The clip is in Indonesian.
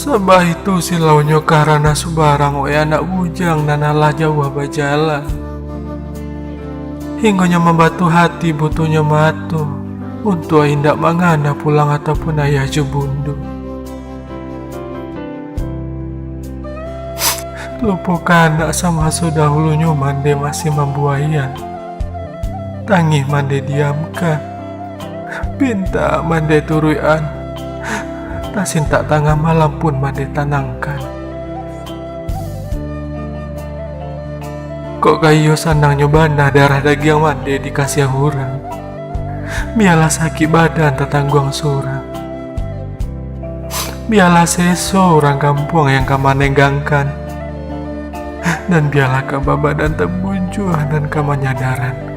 Sabah itu silaunya karena subarang we anak bujang nanalah jauh bajala. Hinggonya membatu hati butuhnya matu untuk indak mangana pulang ataupun ayah jubundu. Lupakan anak sama sudahulunya mande masih membuayan. Tangih mande diamkan. Pinta mande turuan. Tasin tak tangah malam pun mande tanangkan. Kok kayo sanang nyobana darah daging mande dikasih hurang. Biarlah sakit badan tetangguang surang. Biarlah seso orang kampung yang kamanenggangkan. Dan biarlah kababa dan tebunjuan dan kamanyadaran.